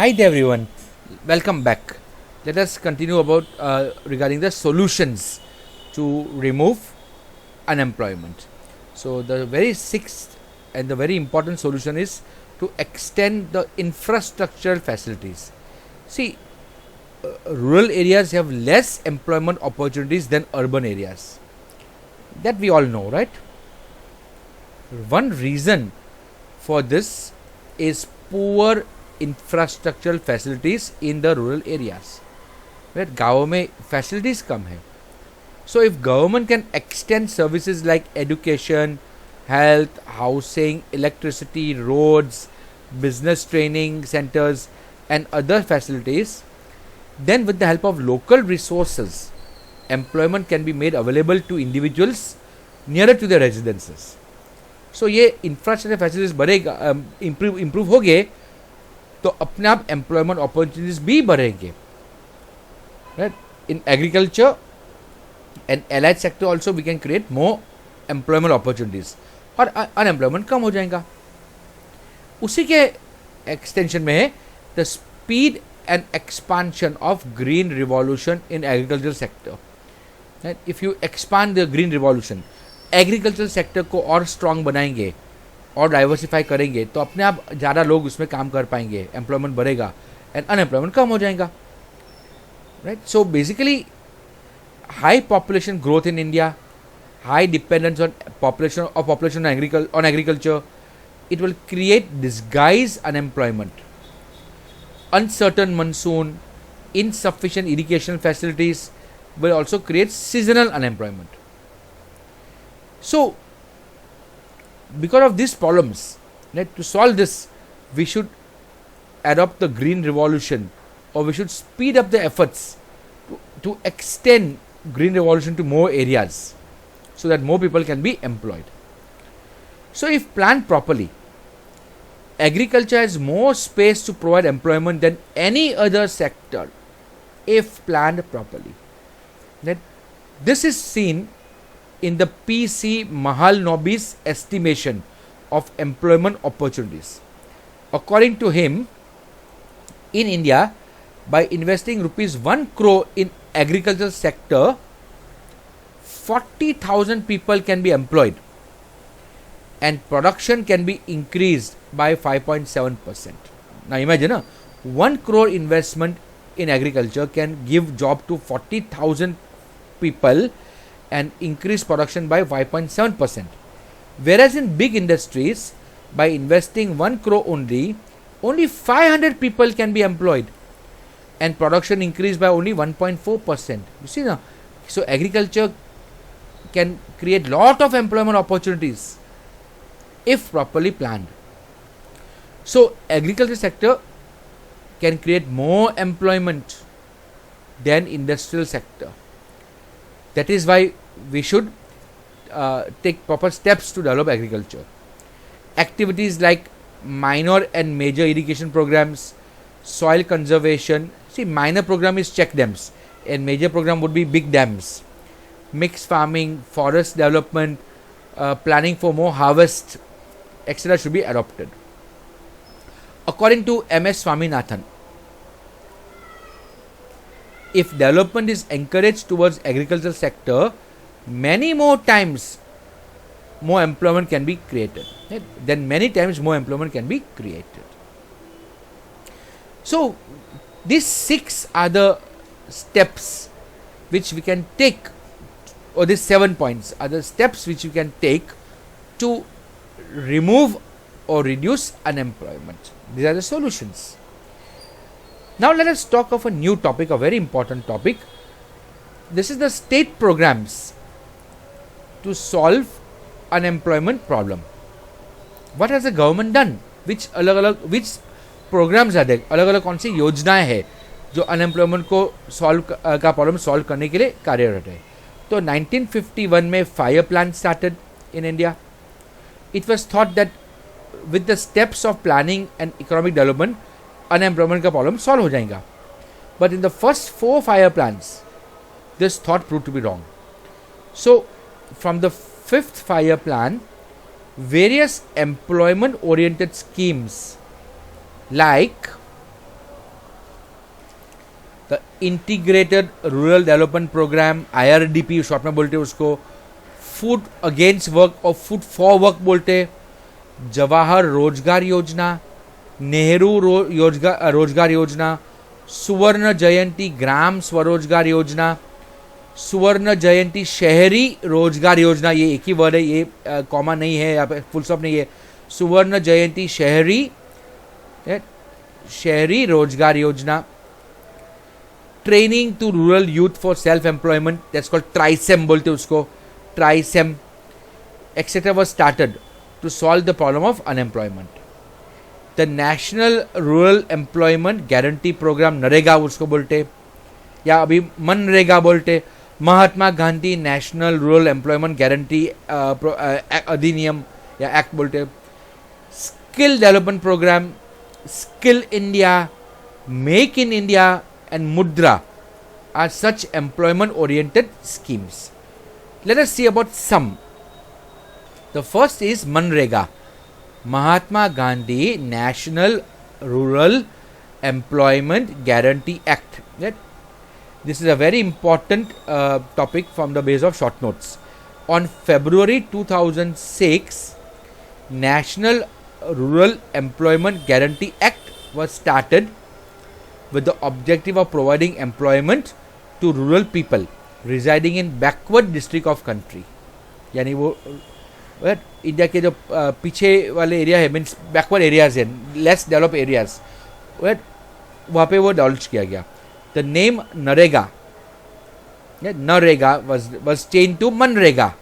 Hi there everyone, welcome back. Let us continue about regarding the solutions to remove unemployment. So the very sixth and the very important solution is to extend the infrastructural facilities. See, rural areas have less employment opportunities than urban areas. That we all know, right? One reason for this is poor infrastructural facilities in the rural areas where गाँव में facilities कम है. So if government can extend services like education, health, housing, electricity, roads, business training centers and other facilities, then with the help of local resources employment can be made available to individuals nearer to their residences. So ये infrastructure facilities बढ़ेगा, improve हो गए तो अपने आप employment opportunities भी बढ़ेंगे. Right, in agriculture and allied sector also we can create more employment opportunities और अनएम्प्लॉयमेंट कम हो जाएगा. उसी के एक्सटेंशन में है the speed and expansion of green revolution in agriculture sector. If you expand the green revolution, agriculture sector को और स्ट्रांग बनाएंगे और डाइवर्सिफाई करेंगे तो अपने आप ज़्यादा लोग उसमें काम कर पाएंगे, एम्प्लॉयमेंट बढ़ेगा एंड अनएम्प्लॉयमेंट कम हो जाएगा. Right, so basically high population growth in India, high dependence on population on agriculture, it will create disguised unemployment. Uncertain monsoon, insufficient irrigation facilities will also create seasonal unemployment. So, because of these problems, to solve this, we should adopt the green revolution, or we should speed up the efforts to extend green revolution to more areas so that more people can be employed. So if planned properly, agriculture has more space to provide employment than any other sector if planned properly. This is seen in the PC Mahalanobis estimation of employment opportunities. According to him, in India, by investing rupees 1 crore in agricultural sector, 40,000 people can be employed and production can be increased by 5.7%. Now imagine, 1 crore investment in agriculture can give job to 40,000 people and increase production by 5.7%. Whereas in big industries, by investing 1 crore only 500 people can be employed and production increase by only 1.4%. You see now, so agriculture can create lot of employment opportunities if properly planned. So agriculture sector can create more employment than industrial sector. That is why we should take proper steps to develop agriculture. Activities like minor and major irrigation programs, soil conservation. See, minor program is check dams and major program would be big dams. Mixed farming, forest development, planning for more harvest, etc. should be adopted. According to MS Swaminathan, if development is encouraged towards agricultural sector, many more times more employment can be created. Then many times more employment can be created. So these 6 are the steps which we can take, or these 7 points are the steps which you can take to remove or reduce unemployment. These are the solutions. Now let us talk of a new topic, a very important topic. This is the state programs to solve unemployment problem. What has the government done? Which programs are there? अलग-अलग कौन सी योजनाएं हैं जो unemployment को का problem solve करने के लिए कार्यरत है. तो 1951 में fire plan started in India. It was thought that with the steps of planning and economic development, unemployment का प्रॉब्लम सॉल्व हो जाएगा. But in the first 4 fire plans, this thought proved to be wrong. So from the 5th fire plan, various employment oriented schemes like the integrated rural development programme, IRDP short में बोलते हैं उसको, food against work और food for work बोलते, जवाहर रोजगार योजना, नेहरू रोजगार योजना, सुवर्ण जयंती ग्राम स्वरोजगार योजना, सुवर्ण जयंती शहरी रोजगार योजना, ये एक ही वर्ड है, ये कॉमा नहीं है, यहाँ पे फुल स्टॉप नहीं है, सुवर्ण जयंती Shahri Rozgar Yojana, training to rural youth for self employment, that's called TRYSEM बोलते उसको, TRYSEM etcetera was started to solve the problem of unemployment. The national rural employment guarantee program, NREGA उसको बोलते, या अभी मनरेगा बोलते, Mahatma Gandhi national rural employment guarantee अधिनियम या एक्ट बोलते, skill development program, skill India, make in India and Mudra are such employment oriented schemes. Let us see about some. The first is Manrega, Mahatma Gandhi National Rural Employment Guarantee Act. Right? This is a very important topic from the base of short notes. On February 2006, National Rural Employment Guarantee Act was started with the objective of providing employment to rural people residing in backward district of country. यानी वो India के जो पीछे वाले area है, means backward areas है, less develop areas, वहाँ पे वो डेवलप किया गया. The name NREGA, NREGA was changed to Manrega.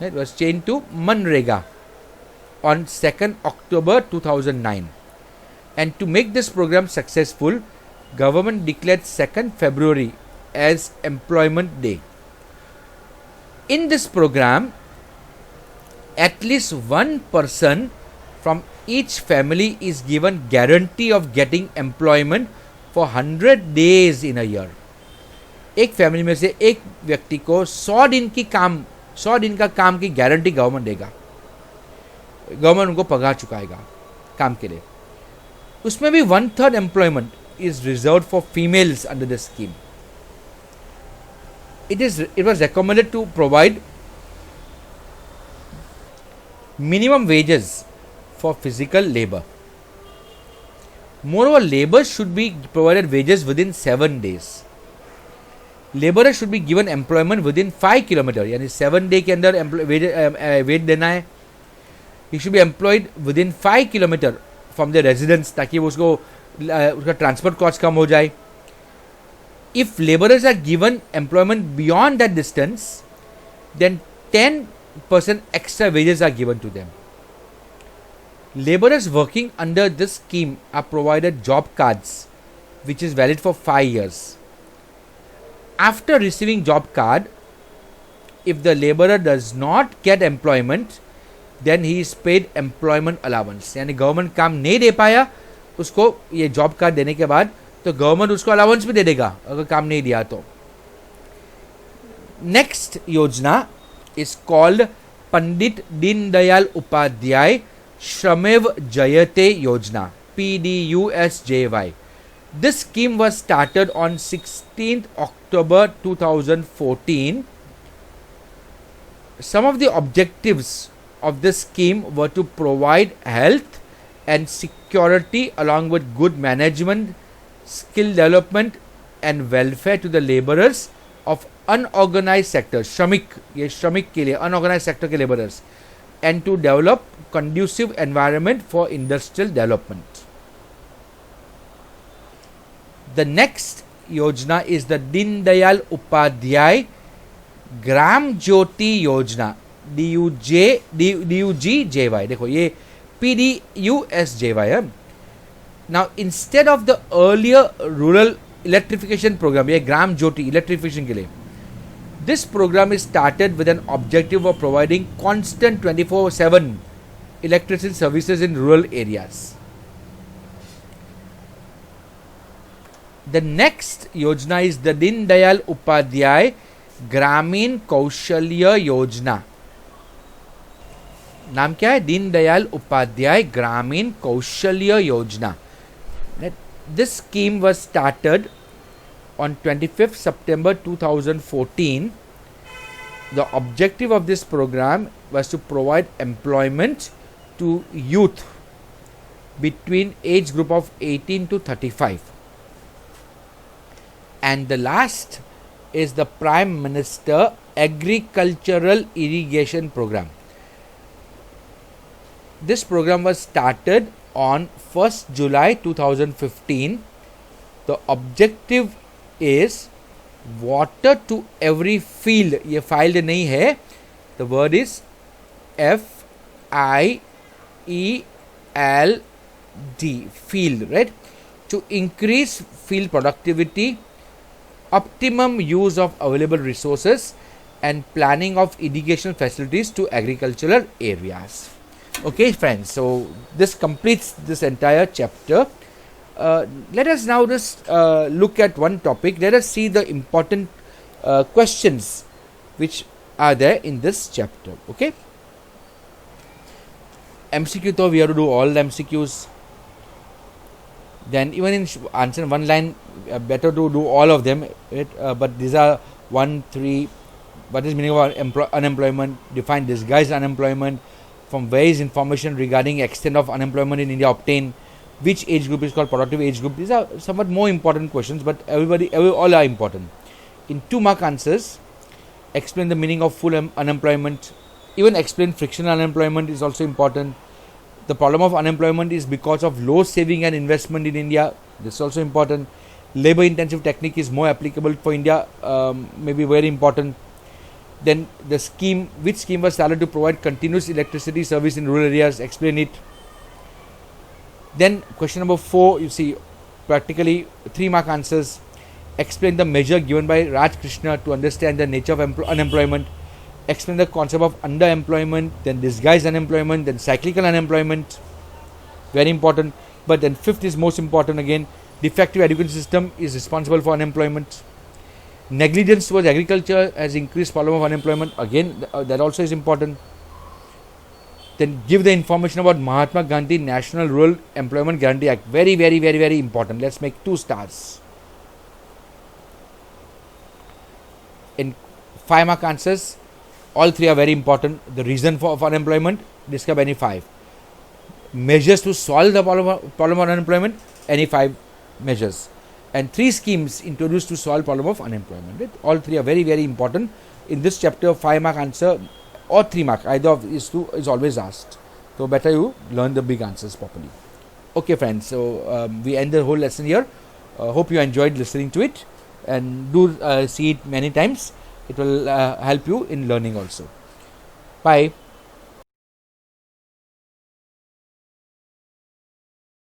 It was changed to Manrega on 2nd October 2009. And to make this program successful, government declared 2nd February as Employment Day. In this program, at least one person from each family is given guarantee of getting employment for 100 days in a year. एक family में से एक व्यक्ति को 100 दिन का काम की गारंटी गवर्नमेंट देगा. गवर्नमेंट उनको पगार चुकाएगा काम के लिए. उसमें भी 1/3 employment is reserve for females under the scheme. It was recommended to provide minimum wages for physical labor. Moreover, laborers should be provided wages within 7 days. Laborers should be given employment within 5 kilometers. यानी 7 day के अंदर veg देना है. He should be employed within 5 kilometers from the residence, ताकि उसको उसका transport cost कम हो जाए. If laborers are given employment beyond that distance, then 10% extra wages are given to them. Laborers working under this scheme are provided job cards, which is valid for 5 years. After receiving job card, if the laborer does not get employment, then he is paid employment allowance. यानी government काम नहीं दे पाया उसको ये job card देने के बाद, तो गवर्नमेंट उसको अलाउंस भी दे देगा अगर काम नहीं दिया तो. नेक्स्ट योजना इज कॉल्ड पंडित दीनदयाल उपाध्याय श्रमेव जयते योजना, PDUSJY. This scheme was started on 16th October 2014. Some of the objectives of this scheme were to provide health and security along with good management, skill development and welfare to the laborers of unorganized sectors, श्रमिक, ये श्रमिक के लिए unorganized sector के laborers, and to develop conducive environment for industrial development. The next yojana is the Deen Dayal Upadhyay Gram Jyoti Yojana, DUGJY. देखो ये PDUSJY है. Now, instead of the earlier rural electrification program, ये Gram Jyoti electrification के लिए, this program is started with an objective of providing constant 24/7 electricity services in rural areas. The next yojana is the Deen Dayal Upadhyay Gramin Kaushalya Yojana. नाम क्या है? दीन दयाल उपाध्याय ग्रामीण कौशल्य योजना. This scheme was started on 25th September 2014. The objective of this program was to provide employment to youth between age group of 18 to 35. And the last is the Prime Minister Agricultural Irrigation Program. This program was started on 1st July 2015. The objective is water to every field. ये filed नहीं है. The word is FIELD, field, right? To increase field productivity, optimum use of available resources, and planning of irrigation facilities to agricultural areas. Okay, friends, so this completes this entire chapter. Let us now just look at one topic. Let us see the important questions which are there in this chapter. Okay, MCQ, though we have to do all the MCQs. Then even in answer one line, better to do all of them. But these are 1, 3. What is meaning of unemployment? Define disguised unemployment. From where is information regarding extent of unemployment in India obtained? Which age group is called productive age group? These are somewhat more important questions, but all are important. In 2-mark answers, explain the meaning of full unemployment. Even explain frictional unemployment is also important. The problem of unemployment is because of low saving and investment in India. This is also important. Labor intensive technique is more applicable for India, maybe very important. Then the scheme, which scheme was started to provide continuous electricity service in rural areas? Explain it. Then question number 4, you see practically 3-mark answers. Explain the measure given by Raj Krishna to understand the nature of unemployment. Explain the concept of underemployment, then disguised unemployment, then cyclical unemployment. Very important. But then 5th is most important again. Defective education system is responsible for unemployment. Negligence towards agriculture has increased problem of unemployment. Again, that also is important. Then give the information about Mahatma Gandhi National Rural Employment Guarantee Act. Very, very, very, very important. Let's make 2 stars. In 5-mark answers, all 3 are very important. The reason for unemployment, describe any 5. Measures to solve the problem of unemployment, any 5 measures. And 3 schemes introduced to solve problem of unemployment. Right? All 3 are very, very important. In this chapter, 5-mark answer or 3-mark, either of these 2 is always asked. So better you learn the big answers properly. Okay, friends. So we end the whole lesson here. Hope you enjoyed listening to it, and do see it many times. It will help you in learning also. Bye.